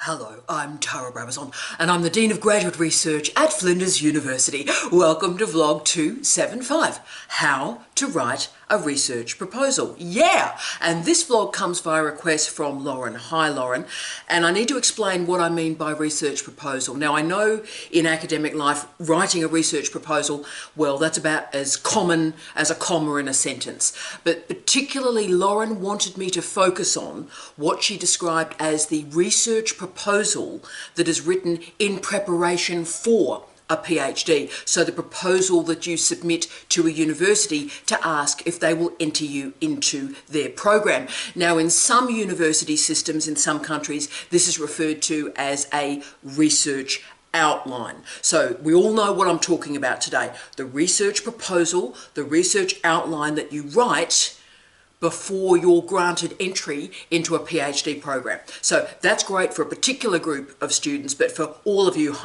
Hello, I'm Tara Brabazon, and I'm the Dean of Graduate Research at Flinders University. Welcome to Vlog 275, How to Write a Research Proposal. Yeah! And this vlog comes via request from Lauren. Hi, Lauren. And I need to explain what I mean by research proposal. Now, I know in academic life, writing a research proposal, well, that's about as common as a comma in a sentence. But particularly, Lauren wanted me to focus on what she described as the research proposal that is written in preparation for a PhD. So the proposal that you submit to a university to ask if they will enter you into their program. Now, in some university systems in some countries, this is referred to as a research outline. So we all know what I'm talking about today. The research proposal, the research outline that you write before you're granted entry into a PhD program. So that's great for a particular group of students, but for all of you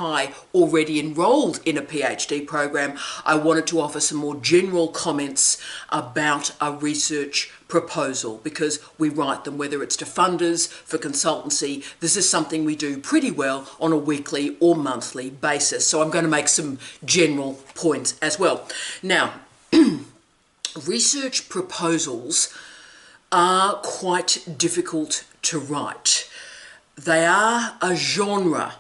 already enrolled in a PhD program, I wanted to offer some more general comments about a research proposal because we write them, whether it's to funders, for consultancy. This is something we do pretty well on a weekly or monthly basis. So I'm going to make some general points as well. Now, research proposals are quite difficult to write. They are a genre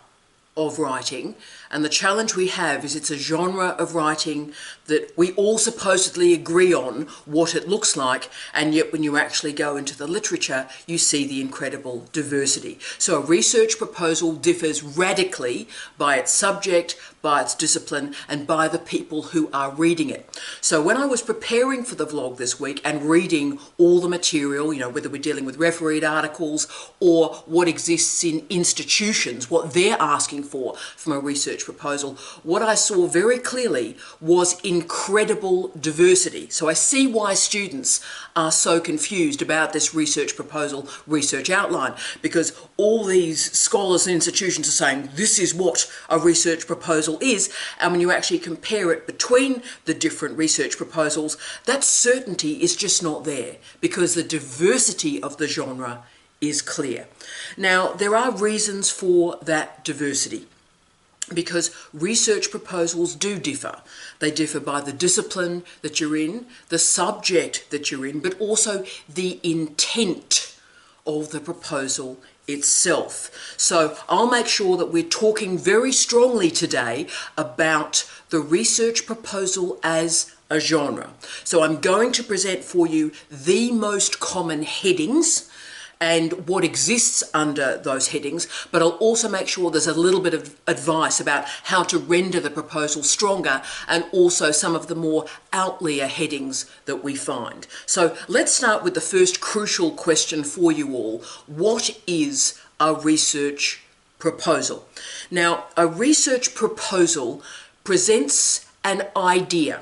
of writing, and the challenge we have is it's a genre of writing that we all supposedly agree on what it looks like, and yet when you actually go into the literature, you see the incredible diversity. So a research proposal differs radically by its subject, by its discipline, and by the people who are reading it. So when I was preparing for the vlog this week and reading all the material, you know, whether we're dealing with refereed articles or what exists in institutions, what they're asking for from a research proposal, what I saw very clearly was incredible diversity. So I see why students are so confused about this research proposal, research outline, because all these scholars and institutions are saying this is what a research proposal is, and when you actually compare it between the different research proposals, that certainty is just not there because the diversity of the genre is clear. Now, there are reasons for that diversity, because research proposals do differ. They differ by the discipline that you're in, the subject that you're in, but also the intent of the proposal itself. So I'll make sure that we're talking very strongly today about the research proposal as a genre. So I'm going to present for you the most common headings and what exists under those headings, but I'll also make sure there's a little bit of advice about how to render the proposal stronger and also some of the more outlier headings that we find. So let's start with the first crucial question for you all. What is a research proposal? Now, a research proposal presents an idea,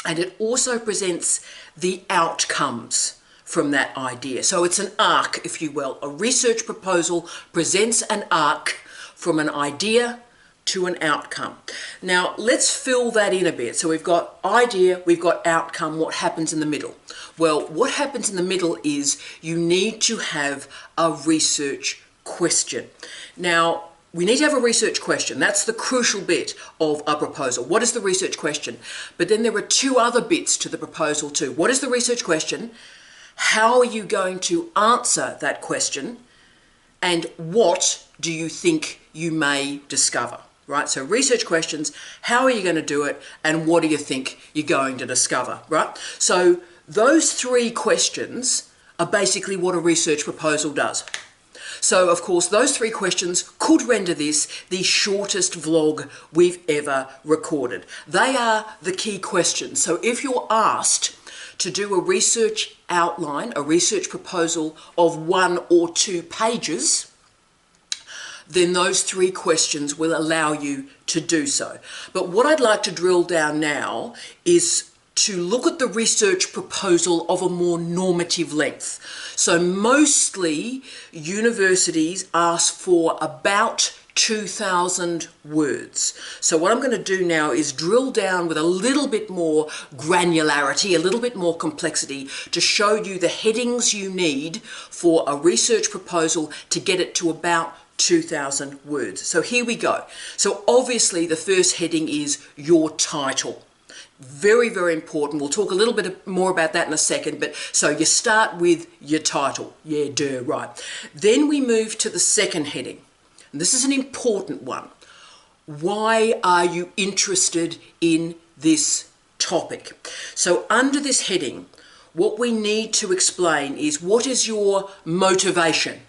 and it also presents the outcomes from that idea. So it's an arc, if you will. A research proposal presents an arc from an idea to an outcome. Now, let's fill that in a bit. So we've got idea, we've got outcome. What happens in the middle? Well, what happens in the middle is you need to have a research question. Now, we need to have a research question. That's the crucial bit of a proposal. What is the research question? But then there are two other bits to the proposal too. What is the research question? How are you going to answer that question? And what do you think you may discover? Right? So research questions, how are you going to do it? And what do you think you're going to discover? Right? So those three questions are basically what a research proposal does. So, of course, those three questions could render this the shortest vlog we've ever recorded. They are the key questions. So if you're asked to do a research outline, a research proposal of 1 or 2 pages, then those three questions will allow you to do so. But what I'd like to drill down now is to look at the research proposal of a more normative length. So mostly universities ask for about 2,000 words. So what I'm going to do now is drill down with a little bit more granularity, a little bit more complexity to show you the headings you need for a research proposal to get it to about 2,000 words. So here we go. So obviously the first heading is your title. Very, very important. We'll talk a little bit more about that in a second, but so you start with your title. Yeah, duh, right. Then we move to the second heading. And this is an important one. Why are you interested in this topic? So under this heading, what we need to explain is, what is your motivation?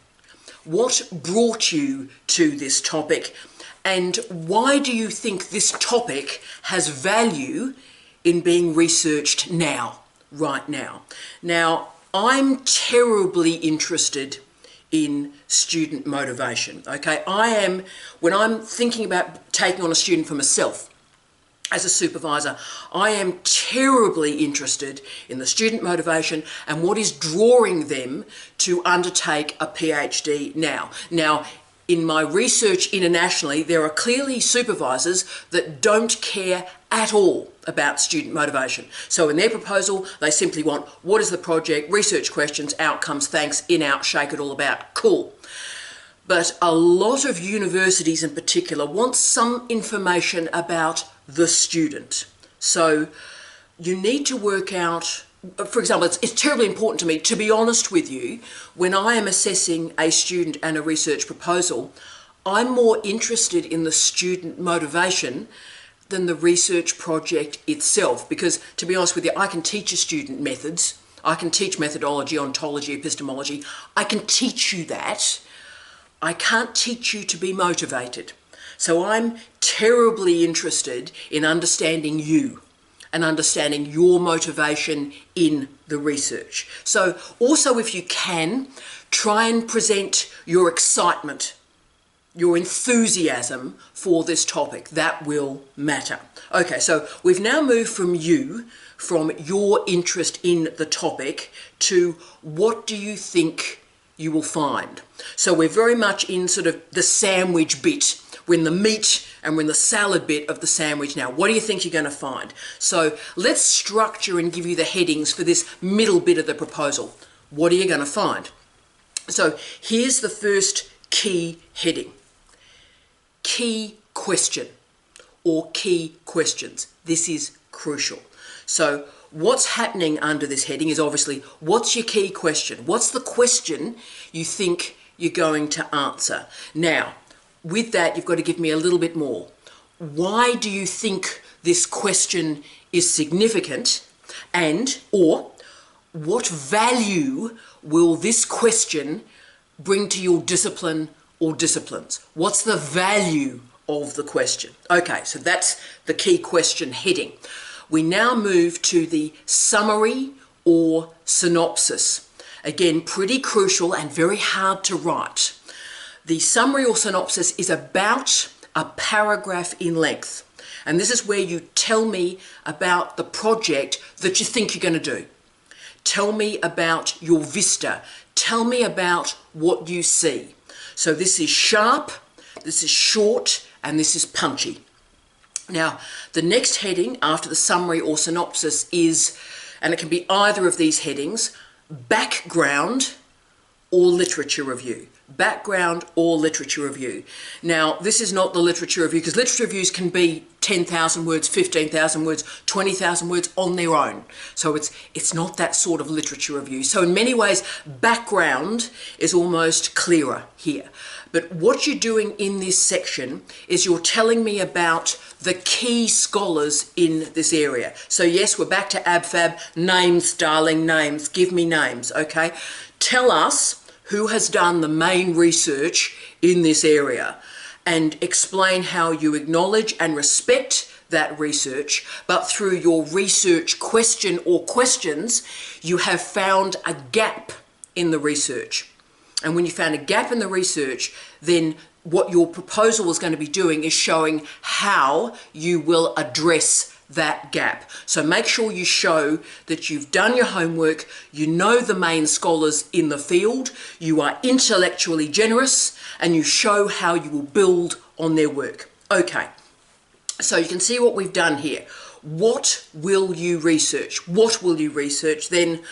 What brought you to this topic, and why do you think this topic has value in being researched now, right now? Now, I'm terribly interested in student motivation, okay? When I'm thinking about taking on a student for myself, as a supervisor, I am terribly interested in the student motivation and what is drawing them to undertake a PhD now. Now, in my research internationally, there are clearly supervisors that don't care at all about student motivation. So in their proposal, they simply want, what is the project, research questions, outcomes, thanks, in, out, shake it all about, cool. But a lot of universities in particular want some information about the student. So you need to work out, for example, it's terribly important to me, to be honest with you, when I am assessing a student and a research proposal, I'm more interested in the student motivation than the research project itself. Because to be honest with you, I can teach a student methods, I can teach methodology, ontology, epistemology, I can teach you that. I can't teach you to be motivated. So I'm terribly interested in understanding you and understanding your motivation in the research. So also, if you can, try and present your excitement, your enthusiasm for this topic. That will matter. Okay, so we've now moved from your interest in the topic, to what do you think you will find. So we're very much in sort of the sandwich bit, when the meat and when the salad bit of the sandwich now. What do you think you're going to find? So let's structure and give you the headings for this middle bit of the proposal. What are you going to find? So here's the first key heading. Key question, or key questions. This is crucial. So what's happening under this heading is obviously, what's your key question? What's the question you think you're going to answer? Now, with that, you've got to give me a little bit more. Why do you think this question is significant? Or what value will this question bring to your discipline or disciplines? What's the value of the question? Okay, so that's the key question heading. We now move to the summary or synopsis. Again, pretty crucial and very hard to write. The summary or synopsis is about a paragraph in length. And this is where you tell me about the project that you think you're going to do. Tell me about your vista. Tell me about what you see. So this is sharp, this is short, and this is punchy. Now, the next heading after the summary or synopsis is, and it can be either of these headings, background or literature review. Background or literature review. Now, this is not the literature review, because literature reviews can be 10,000 words, 15,000 words, 20,000 words on their own. So it's not that sort of literature review. So in many ways, background is almost clearer here. But what you're doing in this section is you're telling me about the key scholars in this area. So yes, we're back to AbFab. Names, darling, names. Give me names, okay? Tell us who has done the main research in this area, and explain how you acknowledge and respect that research, but through your research question or questions, you have found a gap in the research. And when you found a gap in the research, then what your proposal is going to be doing is showing how you will address that gap. So make sure you show that you've done your homework, you know the main scholars in the field, you are intellectually generous, and you show how you will build on their work. Okay, so you can see what we've done here. What will you research? What will you research? Then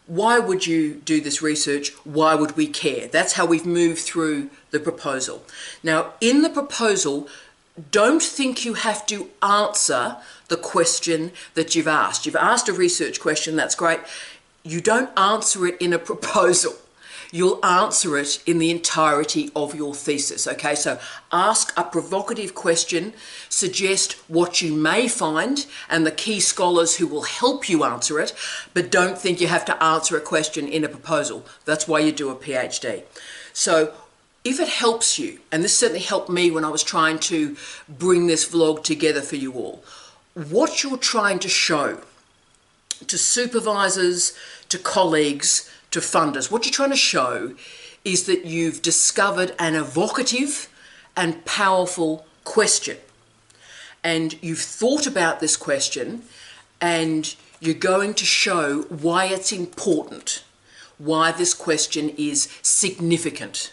why would you do this research? Why would we care? That's how we've moved through the proposal. Now, in the proposal, don't think you have to answer the question that you've asked. You've asked a research question, that's great. You don't answer it in a proposal. You'll answer it in the entirety of your thesis, okay? So ask a provocative question, suggest what you may find and the key scholars who will help you answer it, but don't think you have to answer a question in a proposal. That's why you do a PhD. So if it helps you, and this certainly helped me when I was trying to bring this vlog together for you all, what you're trying to show to supervisors, to colleagues, to funders, what you're trying to show is that you've discovered an evocative and powerful question. And you've thought about this question and you're going to show why it's important, why this question is significant.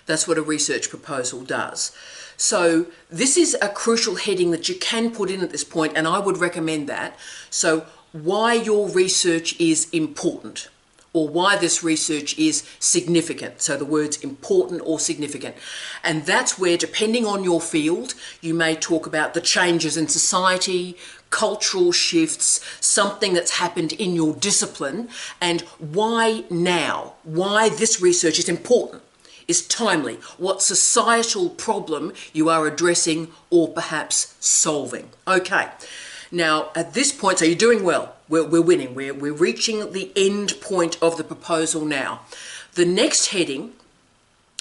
That's what a research proposal does. So this is a crucial heading that you can put in at this point, and I would recommend that. So why your research is important, or why this research is significant. So the words important or significant. And that's where, depending on your field, you may talk about the changes in society, cultural shifts, something that's happened in your discipline, and why now, why this research is important, is timely, what societal problem you are addressing or perhaps solving. Okay, now at this point, so you're doing well. We're winning. We're reaching the end point of the proposal now. The next heading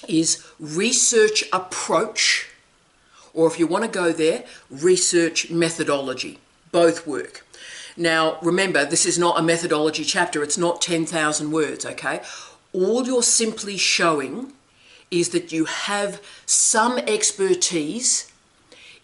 is research approach, or if you want to go there, research methodology. Both work. Now, remember, this is not a methodology chapter. It's not 10,000 words, okay? All you're simply showing is that you have some expertise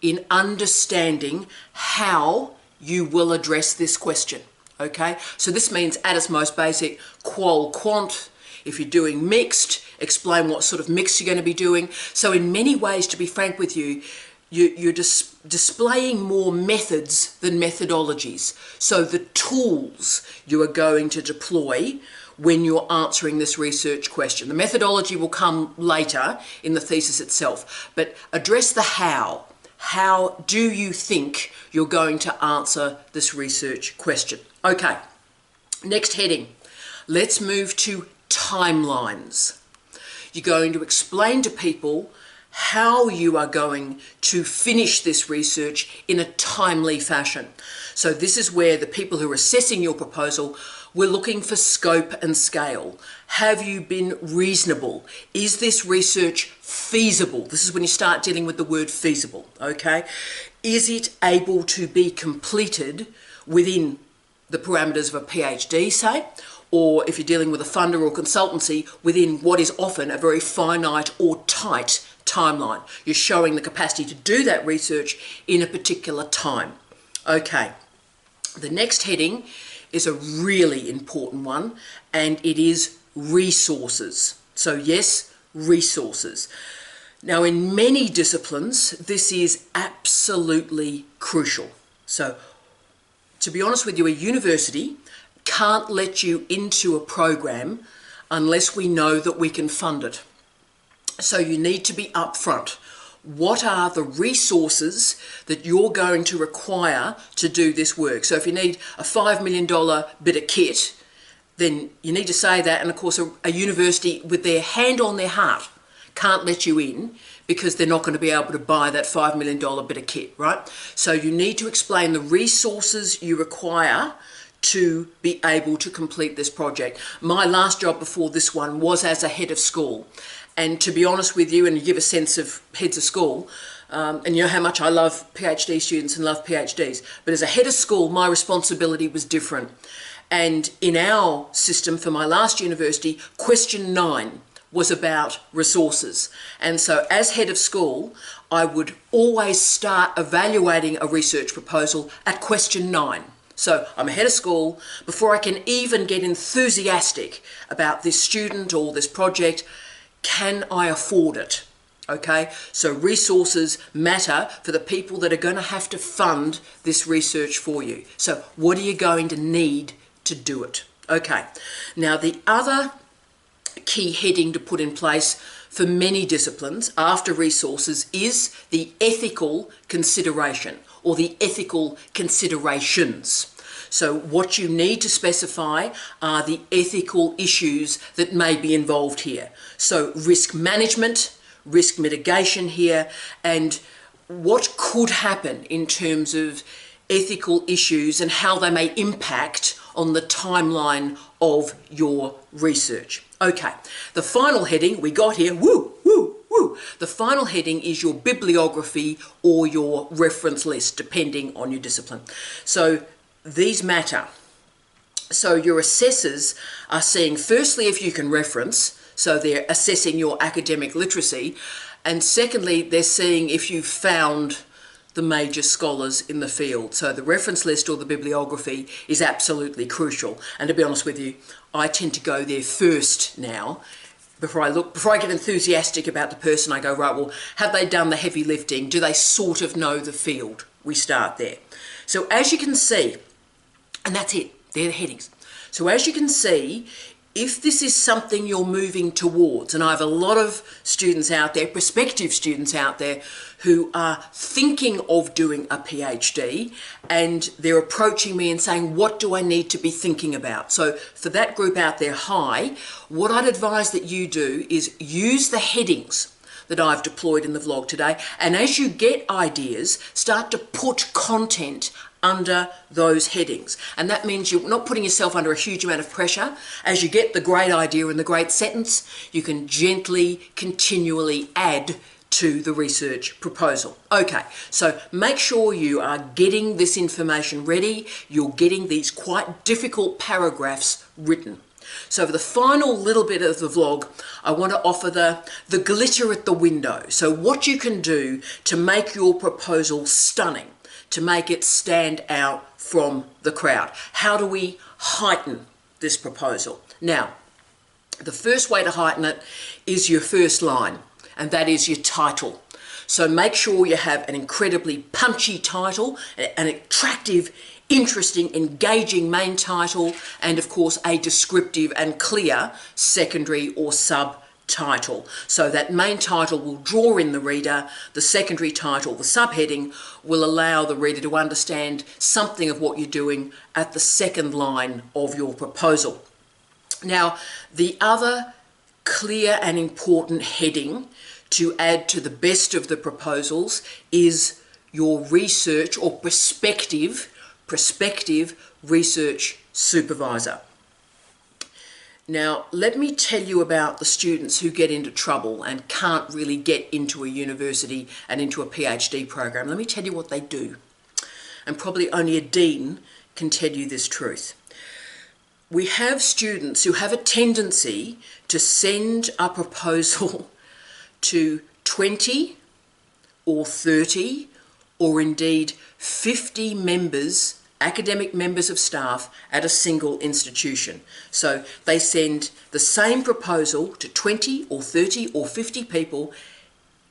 in understanding how you will address this question. Okay, so this means at its most basic, qual quant. If you're doing mixed, explain what sort of mix you're going to be doing. So in many ways, to be frank with you, you're displaying more methods than methodologies. So the tools you are going to deploy when you're answering this research question. The methodology will come later in the thesis itself, but address the how. How do you think you're going to answer this research question? Okay, next heading. Let's move to timelines. You're going to explain to people how you are going to finish this research in a timely fashion. So this is where the people who are assessing your proposal, we're looking for scope and scale. Have you been reasonable? Is this research feasible? This is when you start dealing with the word feasible, okay? Is it able to be completed within the parameters of a PhD, say, or if you're dealing with a funder or consultancy, within what is often a very finite or tight timeline. You're showing the capacity to do that research in a particular time. Okay, the next heading is a really important one, and it is resources. So yes, resources. Now, in many disciplines, this is absolutely crucial. So to be honest with you, a university can't let you into a program unless we know that we can fund it. So you need to be upfront. What are the resources that you're going to require to do this work? So if you need a $5 million bit of kit, then you need to say that. And of course, a university with their hand on their heart can't let you in because they're not going to be able to buy that $5 million bit of kit, right? So you need to explain the resources you require to be able to complete this project. My last job before this one was as a head of school. And to be honest with you, and to give a sense of heads of school, and you know how much I love PhD students and love PhDs, but as a head of school, my responsibility was different. And in our system for my last university, question 9 was about resources. And so as head of school, I would always start evaluating a research proposal at question 9. So I'm a head of school. Before I can even get enthusiastic about this student or this project, can I afford it? Okay, so resources matter for the people that are going to have to fund this research for you. So what are you going to need to do it? Okay, now the other key heading to put in place for many disciplines after resources is the ethical consideration or the ethical considerations. So what you need to specify are the ethical issues that may be involved here. So risk management, risk mitigation here, and what could happen in terms of ethical issues and how they may impact on the timeline of your research. Okay, the final heading we got here, the final heading is your bibliography or your reference list, depending on your discipline. So these matter. So your assessors are seeing, firstly, if you can reference, so they're assessing your academic literacy, and secondly, they're seeing if you've found the major scholars in the field. So the reference list or the bibliography is absolutely crucial. And to be honest with you, I tend to go there first now. Before I get enthusiastic about the person, I go, right, well, have they done the heavy lifting? Do they sort of know the field? We start there. So as you can see, and that's it, they're the headings. So as you can see, if this is something you're moving towards, and I have a lot of students out there, prospective students out there, who are thinking of doing a PhD, and they're approaching me and saying, what do I need to be thinking about? So for that group out there, hi, what I'd advise that you do is use the headings that I've deployed in the vlog today, and as you get ideas, start to put content under those headings. And that means you're not putting yourself under a huge amount of pressure. As you get the great idea and the great sentence, you can gently, continually add to the research proposal. Okay, so make sure you are getting this information ready. You're getting these quite difficult paragraphs written. So for the final little bit of the vlog, I want to offer the glitter at the window. So what you can do to make your proposal stunning, to make it stand out from the crowd. How do we heighten this proposal? Now, the first way to heighten it is your first line, and that is your title. So make sure you have an incredibly punchy title, an attractive, interesting, engaging main title, and of course a descriptive and clear secondary or subtitle. So that main title will draw in the reader, the secondary title, the subheading, will allow the reader to understand something of what you're doing at the second line of your proposal. Now, the other clear and important heading to add to the best of the proposals is your research or prospective research supervisor. Now, let me tell you about the students who get into trouble and can't really get into a university and into a PhD program. Let me tell you what they do. And probably only a dean can tell you this truth. We have students who have a tendency to send a proposal to 20 or 30 or indeed 50 members, academic members of staff at a single institution. So they send the same proposal to 20 or 30 or 50 people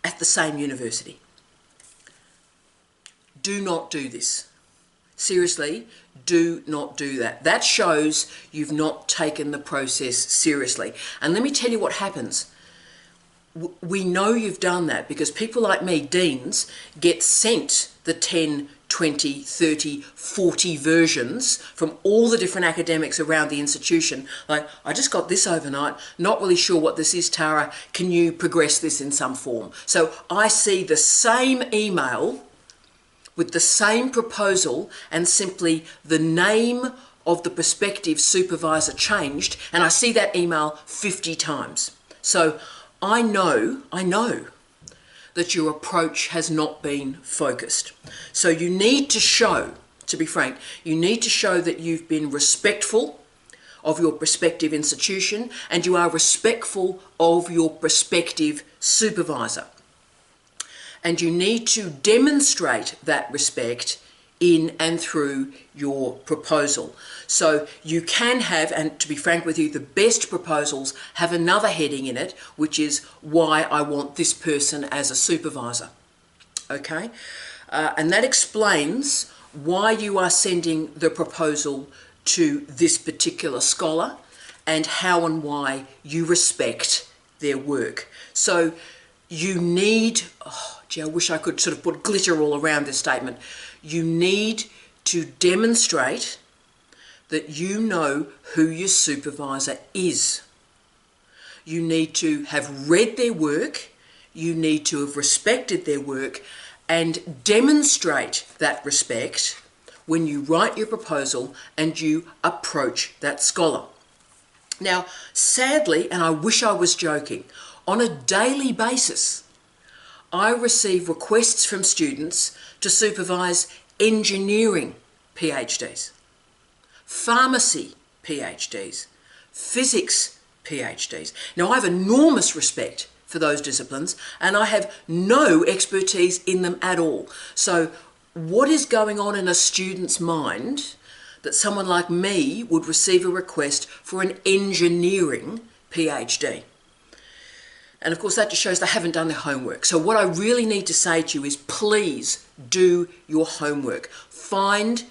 at the same university. Do not do this. Seriously, do not do that. That shows you've not taken the process seriously. And let me tell you what happens. We know you've done that because people like me, deans, get sent the 10, 20, 30, 40 versions from all the different academics around the institution. Like, I just got this overnight, not really sure what this is, Tara. Can you progress this in some form? So I see the same email with the same proposal and simply the name of the prospective supervisor changed, and I see that email 50 times. So I know that your approach has not been focused. So you need to show, to be frank, you need to show that you've been respectful of your prospective institution and you are respectful of your prospective supervisor. And you need to demonstrate that respect in and through your proposal. So you can have, and to be frank with you, the best proposals have another heading in it, which is why I want this person as a supervisor. Okay? And that explains why you are sending the proposal to this particular scholar and how and why you respect their work. So you need, oh gee, I wish I could sort of put glitter all around this statement. You need to demonstrate that you know who your supervisor is. You need to have read their work, you need to have respected their work, and demonstrate that respect when you write your proposal and you approach that scholar. Now, sadly, and I wish I was joking, on a daily basis, I receive requests from students to supervise engineering PhDs, pharmacy PhDs, physics PhDs. Now, I have enormous respect for those disciplines and I have no expertise in them at all. So what is going on in a student's mind that someone like me would receive a request for an engineering PhD? And of course that just shows they haven't done their homework. So what I really need to say to you is please do your homework. Find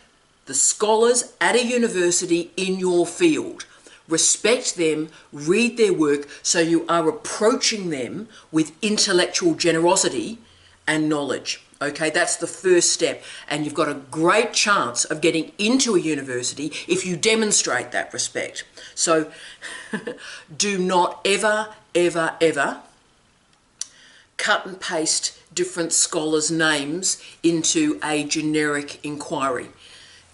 the scholars at a university in your field. Respect them, read their work, so you are approaching them with intellectual generosity and knowledge. Okay, that's the first step. And you've got a great chance of getting into a university if you demonstrate that respect. So do not ever, ever, ever cut and paste different scholars' names into a generic inquiry.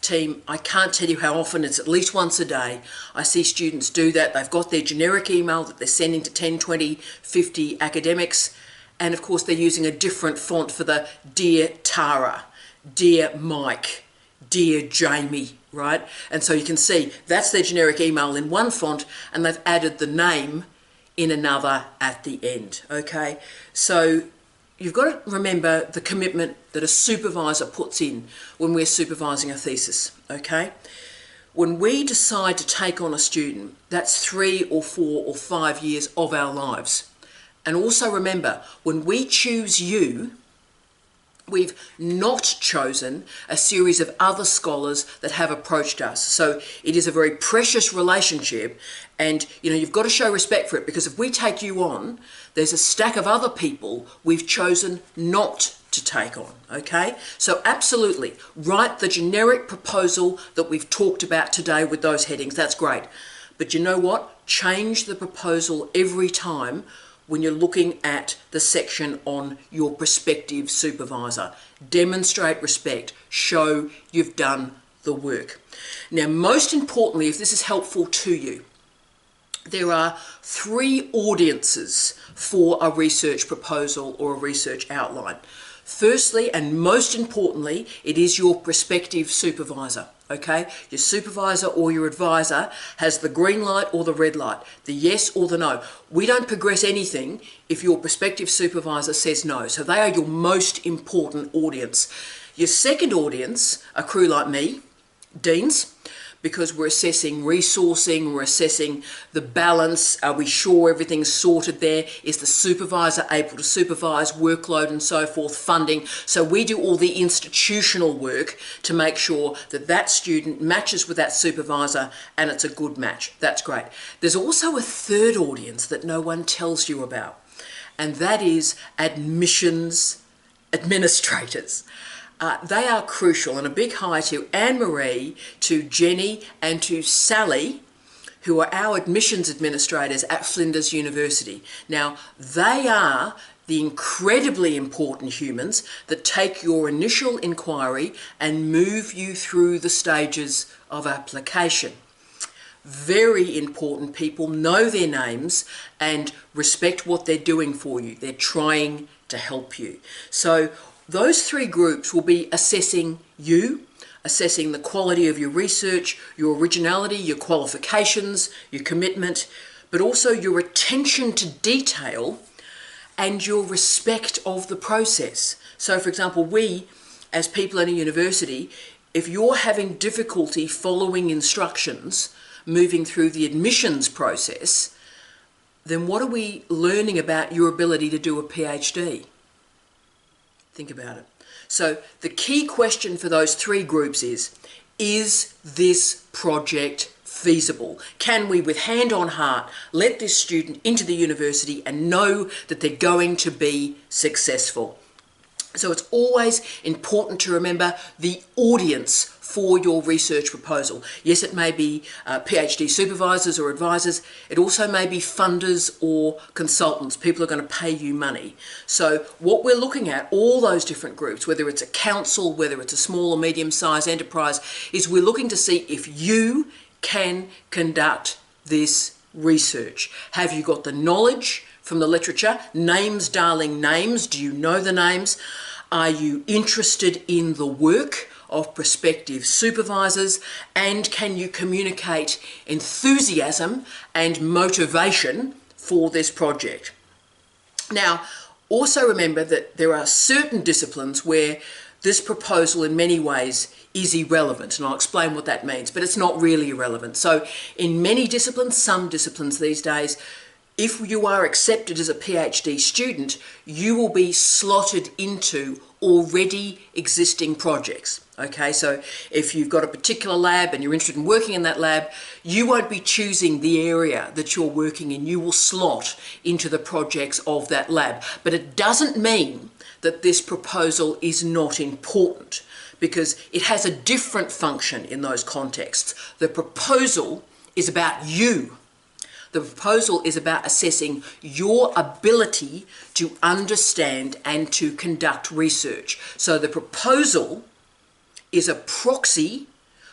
Team, I can't tell you how often, it's at least once a day, I see students do that. They've got their generic email that they're sending to 10, 20, 50 academics, and of course they're using a different font for the Dear Tara, Dear Mike, Dear Jamie, right? And so you can see that's their generic email in one font and they've added the name in another at the end, okay? So you've got to remember the commitment that a supervisor puts in when we're supervising a thesis, okay? When we decide to take on a student, that's 3 or 4 or 5 years of our lives. And also remember, when we choose you, we've not chosen a series of other scholars that have approached us. So it is a very precious relationship and you've got to show respect for it, because if we take you on, there's a stack of other people we've chosen not to take on, okay? So absolutely, write the generic proposal that we've talked about today with those headings, that's great. But you know what? Change the proposal every time when you're looking at the section on your prospective supervisor. Demonstrate respect, show you've done the work. Now, most importantly, if this is helpful to you, there are 3 audiences for a research proposal or a research outline. Firstly, and most importantly, it is your prospective supervisor, okay? Your supervisor or your advisor has the green light or the red light, the yes or the no. We don't progress anything if your prospective supervisor says no. So they are your most important audience. Your second audience, a crew like me, deans, because we're assessing resourcing, we're assessing the balance, are we sure everything's sorted there, is the supervisor able to supervise, workload and so forth, funding. So we do all the institutional work to make sure that that student matches with that supervisor and it's a good match. That's great. There's also a third audience that no one tells you about, and that is admissions administrators. They are crucial, and a big hi to Anne-Marie, to Jenny and to Sally, who are our admissions administrators at Flinders University. Now, they are the incredibly important humans that take your initial inquiry and move you through the stages of application. Very important people, know their names and respect what they're doing for you. They're trying to help you. So those 3 groups will be assessing you, assessing the quality of your research, your originality, your qualifications, your commitment, but also your attention to detail and your respect of the process. So for example, we as people in a university, if you're having difficulty following instructions, moving through the admissions process, then what are we learning about your ability to do a PhD? Think about it. So the key question for those 3 groups is this project feasible? Can we, with hand on heart, let this student into the university and know that they're going to be successful? So it's always important to remember the audience for your research proposal. Yes, it may be PhD supervisors or advisors. It also may be funders or consultants. People are going to pay you money. So what we're looking at, all those different groups, whether it's a council, whether it's a small or medium-sized enterprise, is we're looking to see if you can conduct this research. Have you got the knowledge from the literature? Names, darling, names. Do you know the names? Are you interested in the work of prospective supervisors? And can you communicate enthusiasm and motivation for this project? Now, also remember that there are certain disciplines where this proposal in many ways is irrelevant, and I'll explain what that means, but it's not really irrelevant. So in many disciplines, some disciplines these days, if you are accepted as a PhD student, you will be slotted into already existing projects. Okay, so if you've got a particular lab and you're interested in working in that lab, you won't be choosing the area that you're working in. You will slot into the projects of that lab. But it doesn't mean that this proposal is not important, because it has a different function in those contexts. The proposal is about you. The proposal is about assessing your ability to understand and to conduct research. So the proposal is a proxy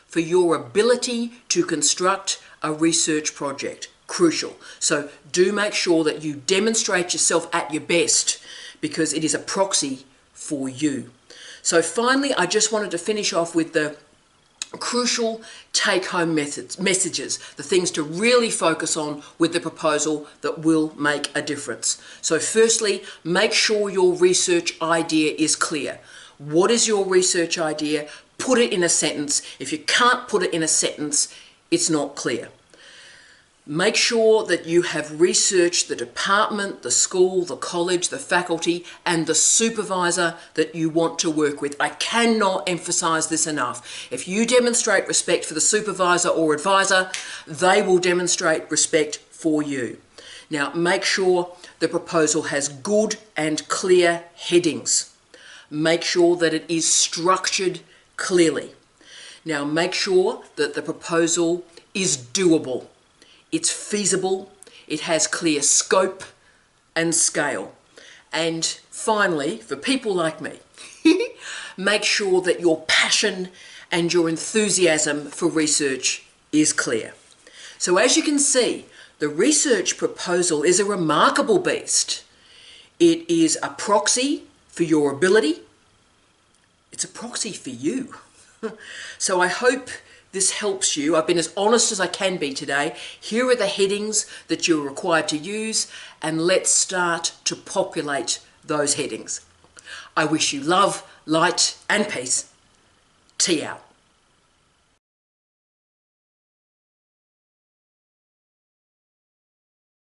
for your ability to construct a research project. Crucial. So do make sure that you demonstrate yourself at your best, because it is a proxy for you. So finally, I just wanted to finish off with the crucial take-home messages, the things to really focus on with the proposal that will make a difference. So firstly, make sure your research idea is clear. What is your research idea? Put it in a sentence. If you can't put it in a sentence, it's not clear. Make sure that you have researched the department, the school, the college, the faculty, and the supervisor that you want to work with. I cannot emphasize this enough. If you demonstrate respect for the supervisor or advisor, they will demonstrate respect for you. Now, make sure the proposal has good and clear headings. Make sure that it is structured clearly. Now, make sure that the proposal is doable. It's feasible, it has clear scope and scale. And finally, for people like me, make sure that your passion and your enthusiasm for research is clear. So as you can see, the research proposal is a remarkable beast. It is a proxy for your ability. It's a proxy for you. So I hope this helps you. I've been as honest as I can be today. Here are the headings that you're required to use, and let's start to populate those headings. I wish you love, light, and peace. Tea out.